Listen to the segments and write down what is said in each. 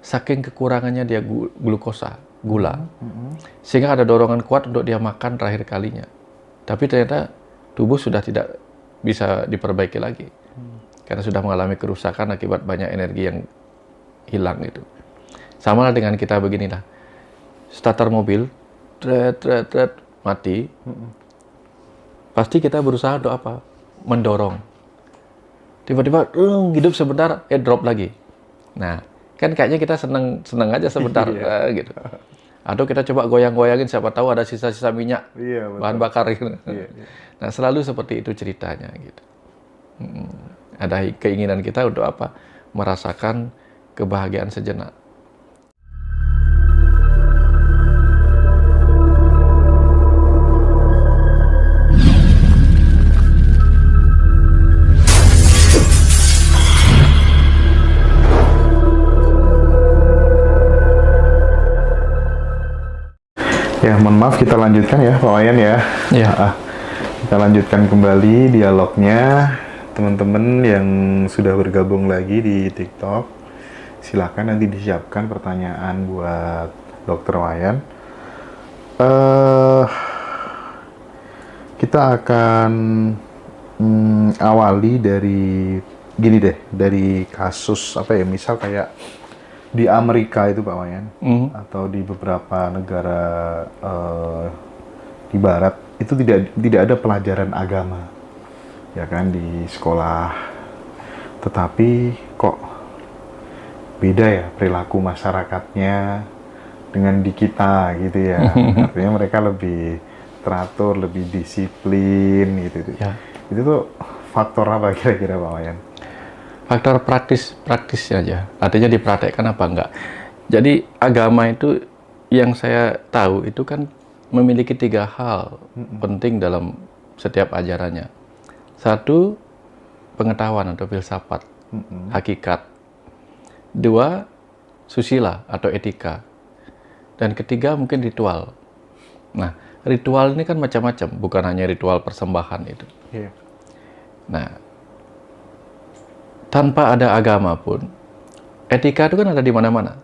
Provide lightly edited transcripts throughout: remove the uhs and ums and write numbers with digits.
saking kekurangannya dia glukosa, gula. Sehingga ada dorongan kuat untuk dia makan terakhir kalinya. Tapi ternyata tubuh sudah tidak bisa diperbaiki lagi. Karena sudah mengalami kerusakan akibat banyak energi yang hilang itu. Sama lah dengan kita beginilah. Starter mobil, mati. Pasti kita berusaha untuk apa? Mendorong. Tiba-tiba hidup sebentar, drop lagi. Nah, kan kayaknya kita seneng aja sebentar gitu. Atau kita coba goyang-goyangin, siapa tahu ada sisa-sisa minyak, bahan bakar gitu. Nah, selalu seperti itu ceritanya gitu. Ada keinginan kita untuk apa? Merasakan kebahagiaan sejenak. Ya, mohon maaf, kita lanjutkan ya Pak Wayan ya. Ya. Kita lanjutkan kembali dialognya. Teman-teman yang sudah bergabung lagi di TikTok, silakan nanti disiapkan pertanyaan buat Dr. Wayan. Kita akan awali dari gini deh, dari kasus apa ya, misal kayak di Amerika itu Pak Wayan, atau di beberapa negara di Barat itu tidak ada pelajaran agama, ya kan, di sekolah. Tetapi kok beda ya perilaku masyarakatnya dengan di kita gitu ya. Artinya mereka lebih teratur, lebih disiplin gitu. Ya. Itu tuh faktor apa kira-kira Pak Wayan? Faktor praktis saja, artinya dipraktekkan apa enggak. Jadi agama itu yang saya tahu itu kan memiliki 3 hal penting dalam setiap ajarannya. 1, pengetahuan atau filsafat, hakikat. 2, susila atau etika. Dan ketiga mungkin ritual. Nah, ritual ini kan macam-macam, bukan hanya ritual persembahan itu. Nah, tanpa ada agama pun, etika itu kan ada di mana-mana.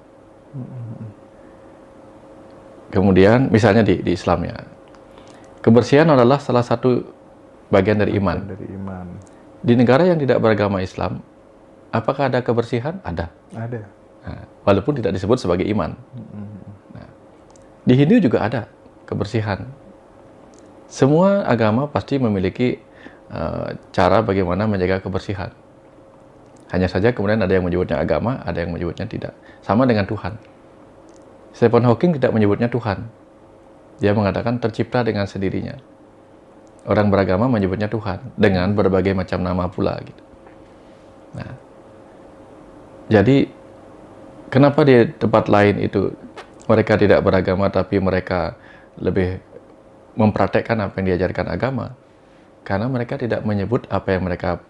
Kemudian, misalnya di Islam ya, kebersihan adalah salah satu bagian dari iman. Di negara yang tidak beragama Islam, apakah ada kebersihan? Ada. Nah, walaupun tidak disebut sebagai iman. Nah, di Hindu juga ada kebersihan. Semua agama pasti memiliki cara bagaimana menjaga kebersihan. Hanya saja kemudian ada yang menyebutnya agama, ada yang menyebutnya tidak. Sama dengan Tuhan. Stephen Hawking tidak menyebutnya Tuhan. Dia mengatakan tercipta dengan sendirinya. Orang beragama menyebutnya Tuhan dengan berbagai macam nama pula gitu. Nah, jadi kenapa di tempat lain itu mereka tidak beragama tapi mereka lebih mempraktekkan apa yang diajarkan agama? Karena mereka tidak menyebut apa yang mereka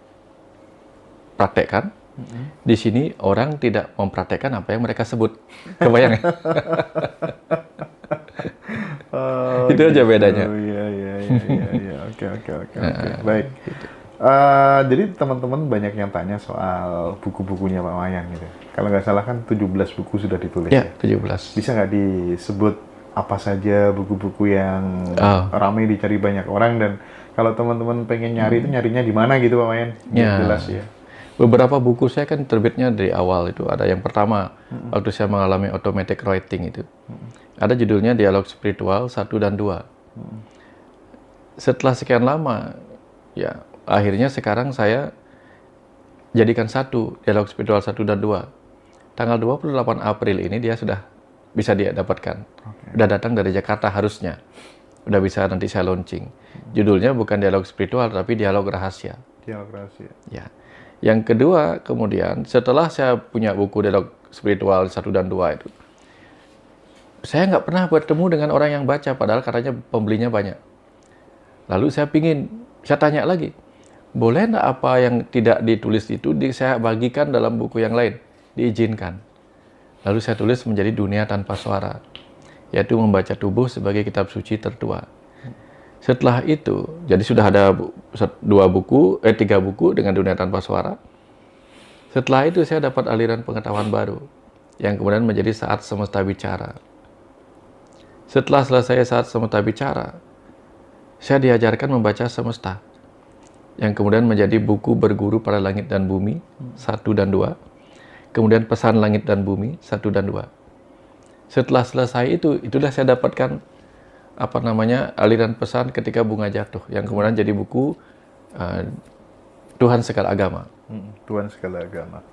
praktekkan. Di sini orang tidak mempraktekkan apa yang mereka sebut. Kebayang ya? Itu aja bedanya. Oke. Baik. Jadi teman-teman banyak yang tanya soal buku-bukunya Pak Wayan gitu. Kalau nggak salah kan 17 buku sudah ditulis ya? 17. Bisa nggak disebut apa saja buku-buku yang ramai dicari banyak orang, dan kalau teman-teman pengen nyari itu nyarinya di mana gitu Pak Wayan? Jelas ya. Beberapa buku saya kan terbitnya dari awal itu. Ada yang pertama, waktu saya mengalami automatic writing itu. Ada judulnya Dialog Spiritual 1 dan 2. Setelah sekian lama, ya akhirnya sekarang saya jadikan 1, Dialog Spiritual 1 dan 2. Tanggal 28 April ini dia sudah bisa dia dapatkan. Udah datang dari Jakarta harusnya. Udah bisa nanti saya launching. Judulnya bukan Dialog Spiritual, tapi Dialog Rahasia. Dialog Rahasia. Ya. Yang kedua, kemudian setelah saya punya buku Dialog Spiritual 1 dan 2 itu, saya nggak pernah bertemu dengan orang yang baca, padahal katanya pembelinya banyak. Lalu saya tanya lagi, boleh nggak apa yang tidak ditulis itu saya bagikan dalam buku yang lain? Diizinkan. Lalu saya tulis menjadi Dunia Tanpa Suara, yaitu membaca tubuh sebagai kitab suci tertua. Setelah itu, jadi sudah ada 3 buku dengan Dunia Tanpa Suara. Setelah itu saya dapat aliran pengetahuan baru, yang kemudian menjadi Saat Semesta Bicara. Setelah selesai Saat Semesta Bicara, saya diajarkan membaca Semesta, yang kemudian menjadi buku Berguru pada Langit dan Bumi 1 dan 2, kemudian Pesan Langit dan Bumi 1 dan 2. Setelah selesai itulah saya dapatkan aliran pesan ketika bunga jatuh, yang kemudian jadi buku Tuhan Segala Agama. Tuhan Segala Agama.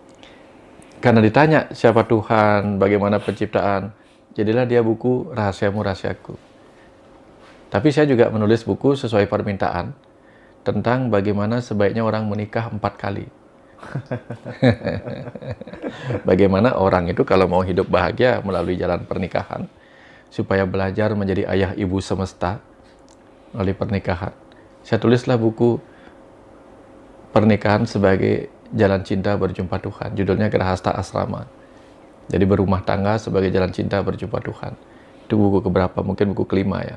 Karena ditanya siapa Tuhan, bagaimana penciptaan, jadilah dia buku Rahasiamu Rahasiaku. Tapi saya juga menulis buku sesuai permintaan tentang bagaimana sebaiknya orang menikah 4 kali. Bagaimana orang itu kalau mau hidup bahagia melalui jalan pernikahan, supaya belajar menjadi ayah ibu semesta melalui pernikahan. Saya tulislah buku Pernikahan sebagai Jalan Cinta Berjumpa Tuhan. Judulnya Grahasta Asrama. Jadi berumah tangga sebagai jalan cinta berjumpa Tuhan. Itu buku keberapa? Mungkin buku kelima ya.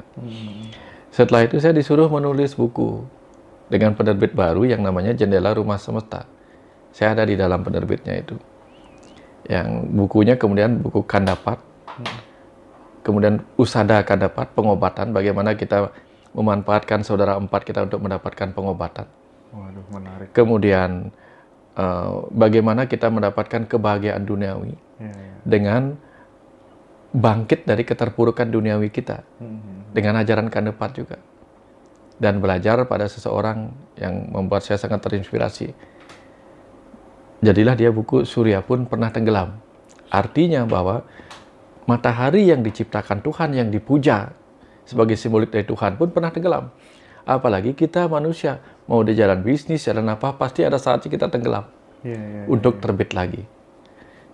Setelah itu saya disuruh menulis buku dengan penerbit baru yang namanya Jendela Rumah Semesta. Saya ada di dalam penerbitnya itu. Yang bukunya kemudian buku Kandapat. Kemudian Usada Kandapat, pengobatan, bagaimana kita memanfaatkan saudara 4 kita untuk mendapatkan pengobatan. Waduh, menarik. Kemudian bagaimana kita mendapatkan kebahagiaan duniawi dengan bangkit dari keterpurukan duniawi kita dengan ajaran Kandapat juga, dan belajar pada seseorang yang membuat saya sangat terinspirasi. Jadilah dia buku Surya Pun Pernah Tenggelam. Artinya bahwa matahari yang diciptakan Tuhan, yang dipuja sebagai simbolik dari Tuhan pun pernah tenggelam. Apalagi kita manusia, mau di jalan bisnis, jalan apa, pasti ada saatnya kita tenggelam untuk terbit lagi.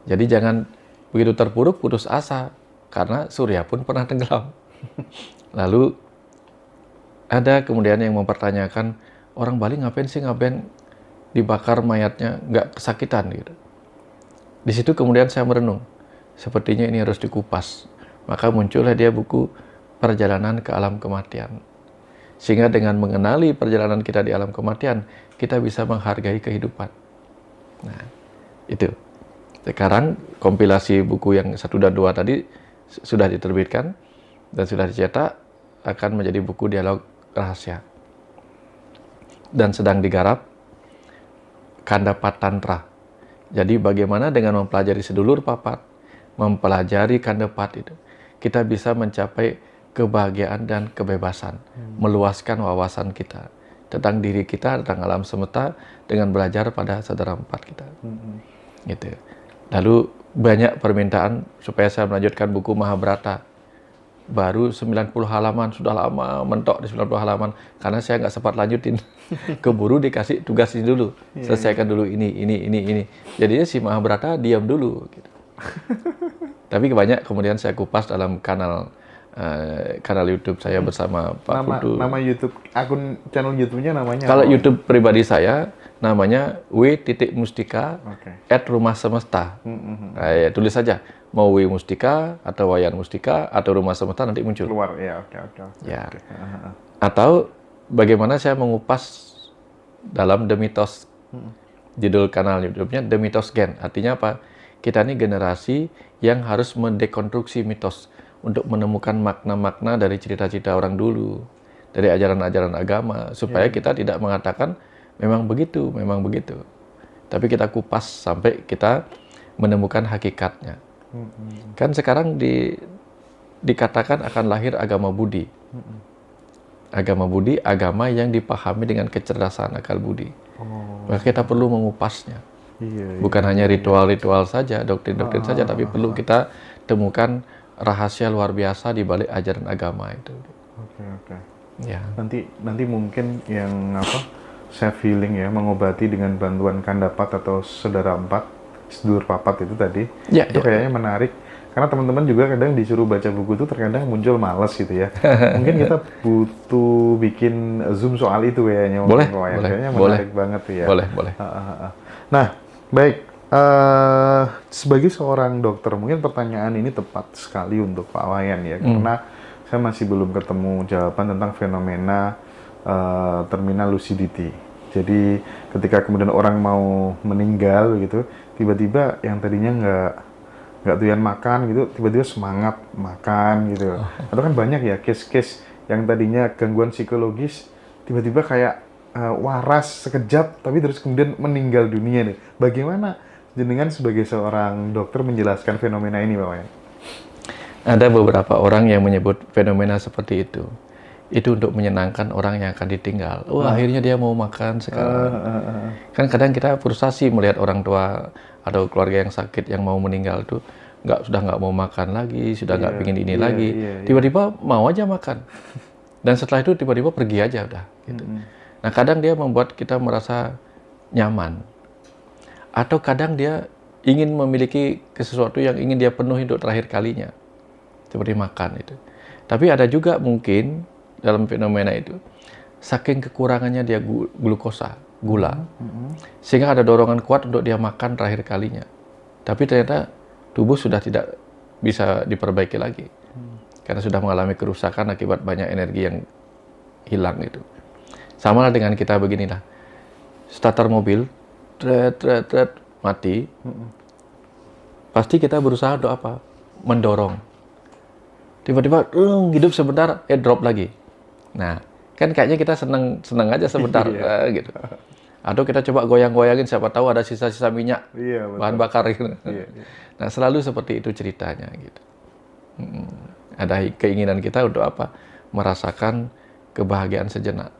Jadi jangan begitu terpuruk putus asa, karena Surya pun pernah tenggelam. Lalu ada kemudian yang mempertanyakan, orang Bali ngapain dibakar mayatnya nggak kesakitan gitu. Di situ kemudian saya merenung, sepertinya ini harus dikupas. Maka muncullah dia buku Perjalanan ke Alam Kematian. Sehingga dengan mengenali perjalanan kita di alam kematian, kita bisa menghargai kehidupan. Nah, itu. Sekarang kompilasi buku yang 1 dan 2 tadi sudah diterbitkan dan sudah dicetak, akan menjadi buku Dialog Rahasia. Dan sedang digarap Kandapat Tantra. Jadi bagaimana dengan mempelajari sedulur papat, mempelajari Kandapat itu, kita bisa mencapai kebahagiaan dan kebebasan, meluaskan wawasan kita tentang diri kita, tentang alam semesta, dengan belajar pada saudara 4 kita. Gitu. Lalu banyak permintaan supaya saya melanjutkan buku Mahabharata. Baru 90 halaman, sudah lama mentok di 90 halaman, karena saya nggak sempat lanjutin. Keburu dikasih tugas ini dulu, selesaikan dulu ini. Jadinya si Mahabharata diam dulu. Gitu. Tapi banyak kemudian saya kupas dalam kanal YouTube saya bersama Pak Putu. Nama YouTube, akun channel YouTube-nya namanya? Kalau YouTube pribadi saya, namanya W.Mustika @Rumah Semesta. Ya, tulis saja, mau W Mustika atau Wayan Mustika atau Rumah Semesta, nanti muncul. Keluar, ya, oke. Ya. Atau bagaimana saya mengupas dalam The Mythos. Judul kanal YouTube-nya The Mythos Gen. Artinya apa? Kita ini generasi yang harus mendekonstruksi mitos untuk menemukan makna-makna dari cerita-cerita orang dulu, dari ajaran-ajaran agama, supaya kita tidak mengatakan memang begitu, tapi kita kupas sampai kita menemukan hakikatnya. Kan sekarang dikatakan akan lahir agama Budi. Agama Budi, agama yang dipahami dengan kecerdasan akal budi. Maka kita perlu mengupasnya. Bukan hanya ritual-ritual saja, doktrin-doktrin saja, tapi perlu kita temukan rahasia luar biasa di balik ajaran agama itu. Oke. Ya. Nanti mungkin yang saya feeling ya, mengobati dengan bantuan Kandapat atau saudara 4, sedulur papat itu tadi. Itu kayaknya menarik. Karena teman-teman juga kadang disuruh baca buku itu terkadang muncul malas gitu ya. Mungkin kita butuh bikin Zoom soal itu kayaknya. Boleh. Kayaknya menarik banget tuh ya. Boleh. Nah, baik. Sebagai seorang dokter, mungkin pertanyaan ini tepat sekali untuk Pak Wayan ya, karena saya masih belum ketemu jawaban tentang fenomena terminal lucidity. Jadi ketika kemudian orang mau meninggal gitu, tiba-tiba yang tadinya nggak doyan makan gitu, tiba-tiba semangat makan gitu. Atau kan banyak ya case-case yang tadinya gangguan psikologis, tiba-tiba kayak waras sekejap, tapi terus kemudian meninggal dunia nih. Bagaimana jenengan sebagai seorang dokter menjelaskan fenomena ini, Pak Wayan? Ada beberapa orang yang menyebut fenomena seperti itu. Itu untuk menyenangkan orang yang akan ditinggal. Akhirnya dia mau makan sekarang. Kan kadang kita frustasi melihat orang tua atau keluarga yang sakit yang mau meninggal itu sudah nggak mau makan lagi, sudah nggak pingin ini lagi. Tiba-tiba mau aja makan. Dan setelah itu tiba-tiba pergi aja udah. Gitu. Nah kadang dia membuat kita merasa nyaman. Atau kadang dia ingin memiliki sesuatu yang ingin dia penuhi untuk terakhir kalinya. Seperti makan itu. Tapi ada juga mungkin dalam fenomena itu, saking kekurangannya dia glukosa, gula, sehingga ada dorongan kuat untuk dia makan terakhir kalinya. Tapi ternyata tubuh sudah tidak bisa diperbaiki lagi, karena sudah mengalami kerusakan akibat banyak energi yang hilang itu. Sama lah dengan kita beginilah, starter mobil, mati, pasti kita berusaha untuk apa? Mendorong. Tiba-tiba hidup sebentar, drop lagi. Nah, kan kayaknya kita seneng aja sebentar gitu. Atau kita coba goyang-goyangin, siapa tahu ada sisa-sisa minyak, bahan bakar gitu. Nah, selalu seperti itu ceritanya gitu. Ada keinginan kita untuk apa? Merasakan kebahagiaan sejenak.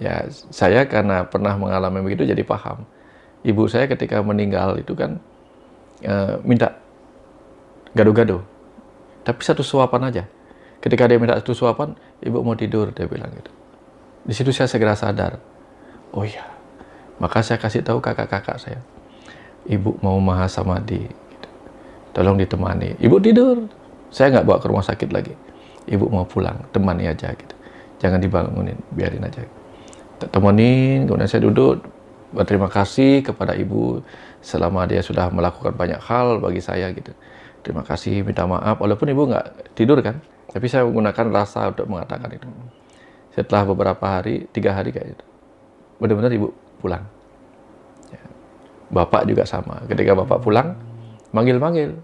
Ya, saya karena pernah mengalami begitu jadi paham. Ibu saya ketika meninggal itu kan minta gado-gado. Tapi satu suapan aja. Ketika dia minta satu suapan, ibu mau tidur, dia bilang gitu. Di situ saya segera sadar. Oh iya. Maka saya kasih tahu kakak-kakak saya. Ibu mau maha samadhi. Gitu. Tolong ditemani. Ibu tidur. Saya nggak bawa ke rumah sakit lagi. Ibu mau pulang, temani aja gitu. Jangan dibangunin, biarin aja. Temenin, kemudian saya duduk. Berterima kasih kepada ibu selama dia sudah melakukan banyak hal bagi saya gitu. Terima kasih, minta maaf, walaupun ibu nggak tidur kan, tapi saya menggunakan rasa untuk mengatakan itu. Setelah beberapa hari, 3 hari kayak itu, benar-benar ibu pulang. Ya. Bapak juga sama, ketika bapak pulang, manggil-manggil,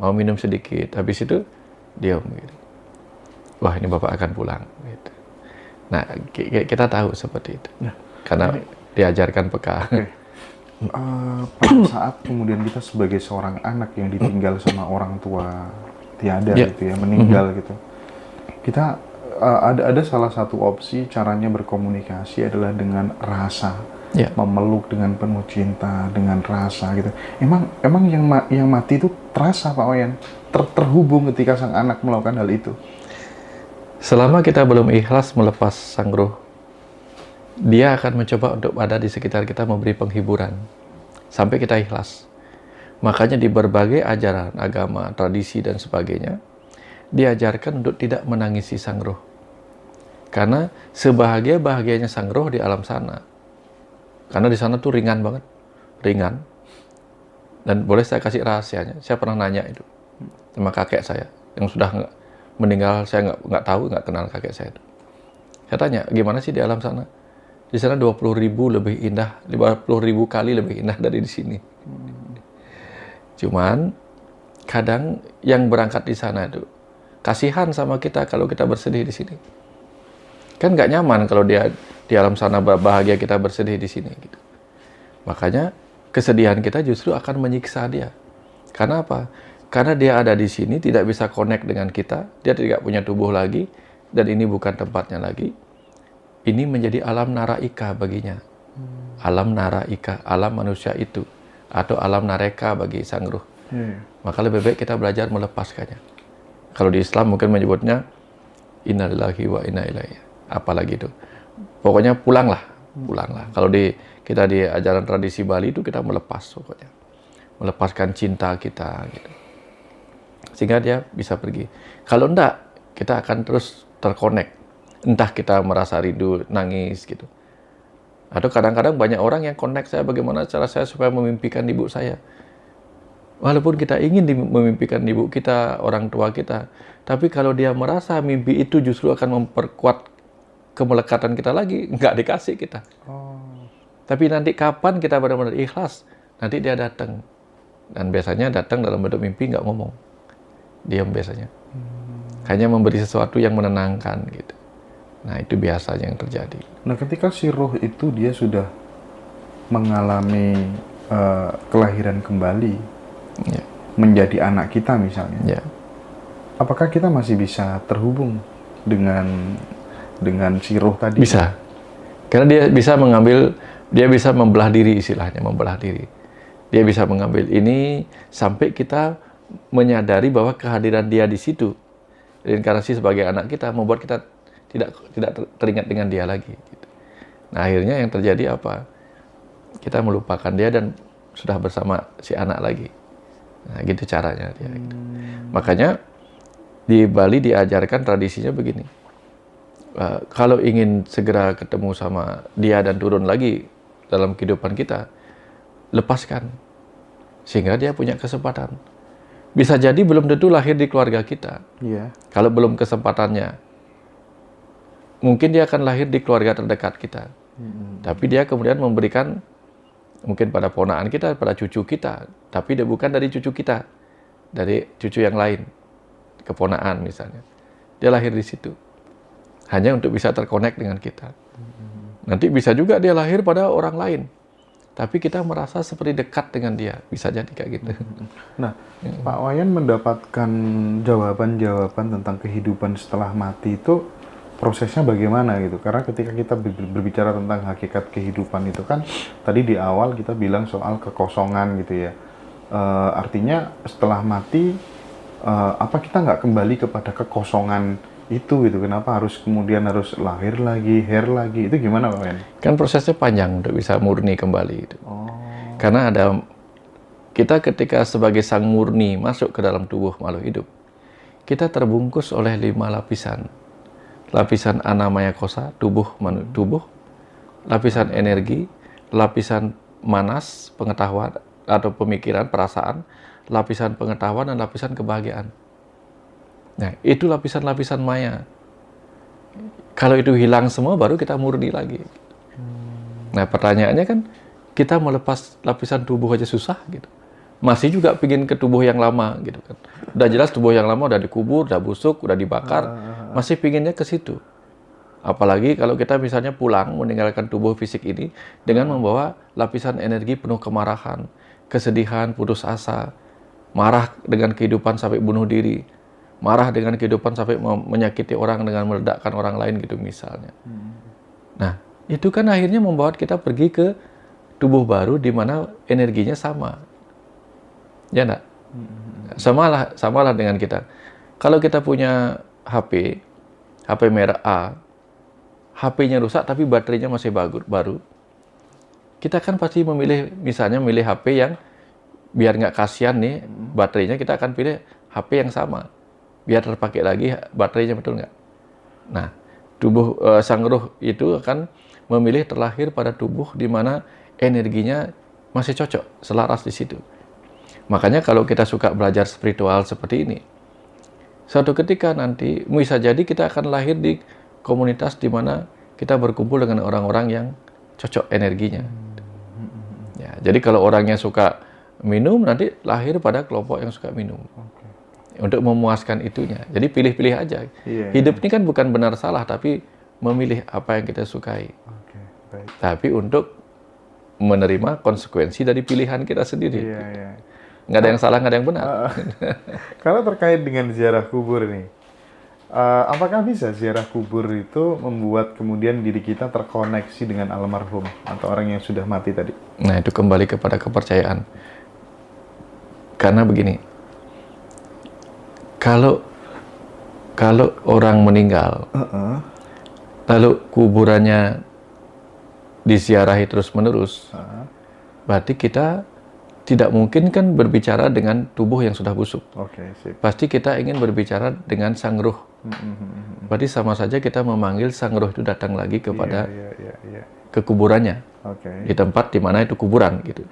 mau minum sedikit, habis itu diam. Gitu. Wah ini bapak akan pulang. Gitu. Nah kita tahu seperti itu, karena diajarkan peka. Pada saat kemudian kita sebagai seorang anak yang ditinggal sama orang tua tiada gitu ya, meninggal gitu, kita ada salah satu opsi caranya berkomunikasi adalah dengan rasa, memeluk dengan penuh cinta, dengan rasa gitu. Emang yang mati itu terasa, Pak Wayan, terhubung ketika sang anak melakukan hal itu. Selama kita belum ikhlas melepas sang roh, dia akan mencoba untuk ada di sekitar kita memberi penghiburan sampai kita ikhlas. Makanya di berbagai ajaran agama, tradisi dan sebagainya diajarkan untuk tidak menangisi sang roh. Karena sebahagia-bahagianya sang roh di alam sana. Karena di sana tuh ringan banget, ringan. Dan boleh saya kasih rahasianya. Saya pernah nanya itu sama kakek saya yang sudah meninggal. Saya nggak tahu, nggak kenal kakek saya itu. Saya tanya, gimana sih di alam sana? Di sana 20.000 lebih indah, 50.000 kali lebih indah dari di sini. Cuman kadang yang berangkat di sana itu kasihan sama kita kalau kita bersedih di sini. Kan nggak nyaman kalau dia di alam sana bahagia, kita bersedih di sini. Gitu. Makanya kesedihan kita justru akan menyiksa dia. Karena apa? Karena dia ada di sini, tidak bisa connect dengan kita, dia tidak punya tubuh lagi, dan ini bukan tempatnya lagi. Ini menjadi alam naraika baginya. Alam naraika, alam manusia itu. Atau alam nareka bagi sang ruh. Maka lebih baik kita belajar melepaskannya. Kalau di Islam mungkin menyebutnya innalillahi wa inna ilaihi. Apalagi itu. Pokoknya pulanglah. Kalau kita di ajaran tradisi Bali itu kita melepas pokoknya. Melepaskan cinta kita gitu. Sehingga dia bisa pergi. Kalau enggak, kita akan terus terkonek. Entah kita merasa rindu, nangis gitu. Atau kadang-kadang banyak orang yang connect saya, bagaimana cara saya supaya memimpikan ibu saya. Walaupun kita ingin memimpikan ibu kita, orang tua kita, tapi kalau dia merasa mimpi itu justru akan memperkuat kemelekatan kita lagi, nggak dikasih kita. Tapi nanti kapan kita benar-benar ikhlas, nanti dia datang. Dan biasanya datang dalam bentuk mimpi, nggak ngomong. Diam biasanya. Hanya memberi sesuatu yang menenangkan gitu. Nah, itu biasanya yang terjadi. Nah, ketika si roh itu dia sudah mengalami kelahiran kembali, Ya. menjadi anak kita misalnya, Ya. apakah kita masih bisa terhubung dengan si roh tadi? Bisa. Karena dia bisa membelah diri istilahnya, membelah diri. Dia bisa mengambil ini sampai kita menyadari bahwa kehadiran dia di situ, reinkarnasi sebagai anak kita, membuat kita tidak teringat dengan dia lagi. Gitu. Nah, akhirnya yang terjadi apa? Kita melupakan dia dan sudah bersama si anak lagi. Nah, gitu caranya dia. Gitu. Makanya di Bali diajarkan tradisinya begini. Kalau ingin segera ketemu sama dia dan turun lagi dalam kehidupan kita, lepaskan. Sehingga dia punya kesempatan. Bisa jadi belum tentu lahir di keluarga kita. Iya. Kalau belum kesempatannya. Mungkin dia akan lahir di keluarga terdekat kita. Tapi dia kemudian memberikan mungkin pada ponakan kita, pada cucu kita. Tapi dia bukan dari cucu kita. Dari cucu yang lain. Keponakan misalnya. Dia lahir di situ. Hanya untuk bisa terkonek dengan kita. Nanti bisa juga dia lahir pada orang lain. Tapi kita merasa seperti dekat dengan dia. Bisa jadi kayak gitu. Nah, Pak Wayan mendapatkan jawaban-jawaban tentang kehidupan setelah mati itu prosesnya bagaimana gitu? Karena ketika kita berbicara tentang hakikat kehidupan itu kan tadi di awal kita bilang soal kekosongan gitu ya. Artinya setelah mati apa kita nggak kembali kepada kekosongan itu gitu? Kenapa kemudian harus lahir lagi, lagi? Itu gimana Pak Wayan? Kan prosesnya panjang untuk bisa murni kembali. Gitu. Karena kita ketika sebagai sang murni masuk ke dalam tubuh makhluk hidup, kita terbungkus oleh 5 lapisan. Lapisan anamaya kosa, tubuh, lapisan energi, lapisan manas, pengetahuan atau pemikiran, perasaan, lapisan pengetahuan, dan lapisan kebahagiaan. Nah, itu lapisan-lapisan maya. Kalau itu hilang semua, baru kita murni lagi. Nah, pertanyaannya kan, kita melepas lapisan tubuh aja susah gitu. Masih juga pingin ke tubuh yang lama gitu kan. Udah jelas tubuh yang lama udah dikubur, udah busuk, udah dibakar, masih pinginnya ke situ. Apalagi kalau kita misalnya pulang meninggalkan tubuh fisik ini dengan membawa lapisan energi penuh kemarahan, kesedihan, putus asa, marah dengan kehidupan sampai bunuh diri, marah dengan kehidupan sampai menyakiti orang dengan meledakkan orang lain gitu misalnya. Nah, itu kan akhirnya membawa kita pergi ke tubuh baru di mana energinya sama. Ya enggak? Samalah dengan kita. Kalau kita punya HP merek A, HP-nya rusak tapi baterainya masih baru, kita kan pasti memilih HP yang biar nggak kasihan nih baterainya, kita akan pilih HP yang sama biar terpakai lagi baterainya, betul nggak? Nah, tubuh sang ruh itu akan memilih terlahir pada tubuh di mana energinya masih cocok, selaras di situ. Makanya kalau kita suka belajar spiritual seperti ini, suatu ketika nanti bisa jadi kita akan lahir di komunitas di mana kita berkumpul dengan orang-orang yang cocok energinya. Ya, jadi kalau orangnya suka minum, nanti lahir pada kelompok yang suka minum. Untuk memuaskan itunya. Jadi pilih-pilih aja. Hidup ini kan bukan benar salah, tapi memilih apa yang kita sukai. Baik. Tapi untuk menerima konsekuensi dari pilihan kita sendiri. Nggak ada yang salah, nggak ada yang benar. Kalau terkait dengan ziarah kubur nih, apakah bisa ziarah kubur itu membuat kemudian diri kita terkoneksi dengan almarhum atau orang yang sudah mati tadi? Nah, itu kembali kepada kepercayaan. Karena begini, kalau orang meninggal, lalu kuburannya diziarahi terus-menerus, berarti kita tidak mungkin kan berbicara dengan tubuh yang sudah busuk. Sip. Pasti kita ingin berbicara dengan sang ruh. Berarti sama saja kita memanggil sang ruh itu datang lagi kepada ke kuburannya. Di tempat di mana itu kuburan gitu.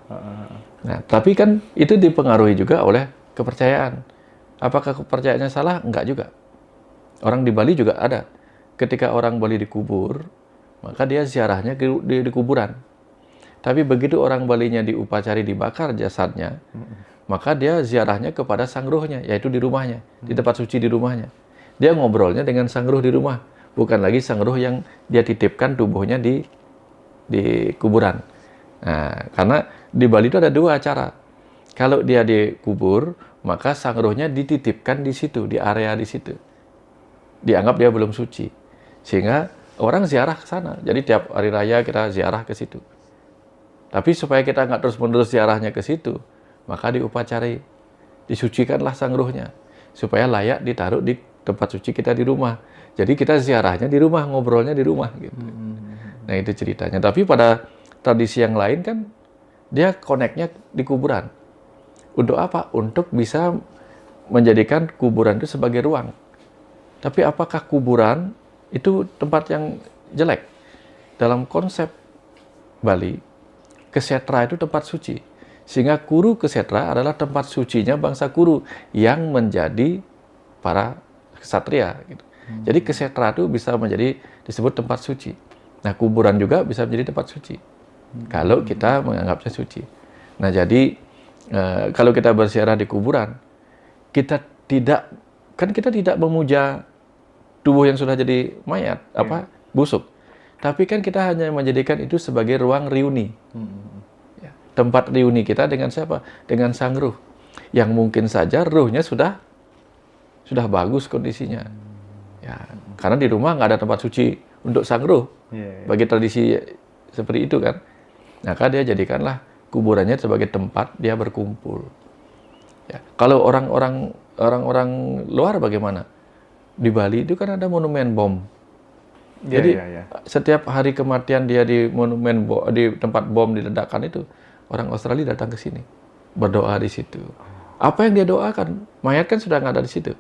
Nah, tapi kan itu dipengaruhi juga oleh kepercayaan. Apakah kepercayaannya salah? Enggak juga. Orang di Bali juga ada. Ketika orang Bali dikubur, maka dia ziarahnya di kuburan. Tapi begitu orang Balinya diupacari, dibakar jasadnya, maka dia ziarahnya kepada sang ruhnya, yaitu di rumahnya, di tempat suci di rumahnya. Dia ngobrolnya dengan sang ruh di rumah, bukan lagi sang ruh yang dia titipkan tubuhnya di kuburan. Nah, karena di Bali itu ada dua cara. Kalau dia dikubur, maka sang ruhnya dititipkan di situ, di area di situ. Dianggap dia belum suci. Sehingga orang ziarah ke sana. Jadi tiap hari raya kita ziarah ke situ. Tapi supaya kita nggak terus-menerus ziarahnya ke situ, maka diupacarai. Disucikanlah sang ruhnya. Supaya layak ditaruh di tempat suci kita di rumah. Jadi kita ziarahnya di rumah, ngobrolnya di rumah. Gitu. Nah itu ceritanya. Tapi pada tradisi yang lain kan, dia connect-nya di kuburan. Untuk apa? Untuk bisa menjadikan kuburan itu sebagai ruang. Tapi apakah kuburan itu tempat yang jelek? Dalam konsep Bali, Kesetra itu tempat suci. Sehingga Kuru Kesetra adalah tempat sucinya bangsa Kuru yang menjadi para ksatria. Gitu. Jadi Kesetra itu bisa menjadi disebut tempat suci. Nah kuburan juga bisa menjadi tempat suci. Kalau kita menganggapnya suci. Nah jadi kalau kita berziarah di kuburan, kita tidak memuja tubuh yang sudah jadi mayat, busuk. Tapi kan kita hanya menjadikan itu sebagai ruang reuni. Ya, tempat reuni kita dengan siapa? Dengan sang ruh. Yang mungkin saja ruhnya sudah bagus kondisinya. Ya, karena di rumah nggak ada tempat suci untuk sang ruh. Bagi tradisi seperti itu kan. Maka dia jadikanlah kuburannya sebagai tempat dia berkumpul. Ya. Kalau orang-orang luar bagaimana? Di Bali itu kan ada monumen bom. Jadi setiap hari kematian dia di monumen di tempat bom diledakkan itu, orang Australia datang ke sini berdoa di situ. Apa yang dia doakan? Mayat kan sudah nggak ada di situ.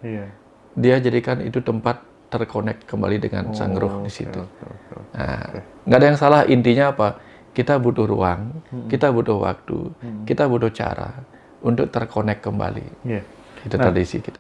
Dia jadikan itu tempat terkonek kembali dengan sang ruh di situ. Nah, nggak ada yang salah, intinya apa? Kita butuh ruang, kita butuh waktu, kita butuh cara untuk terkonek kembali. Itu tradisi kita.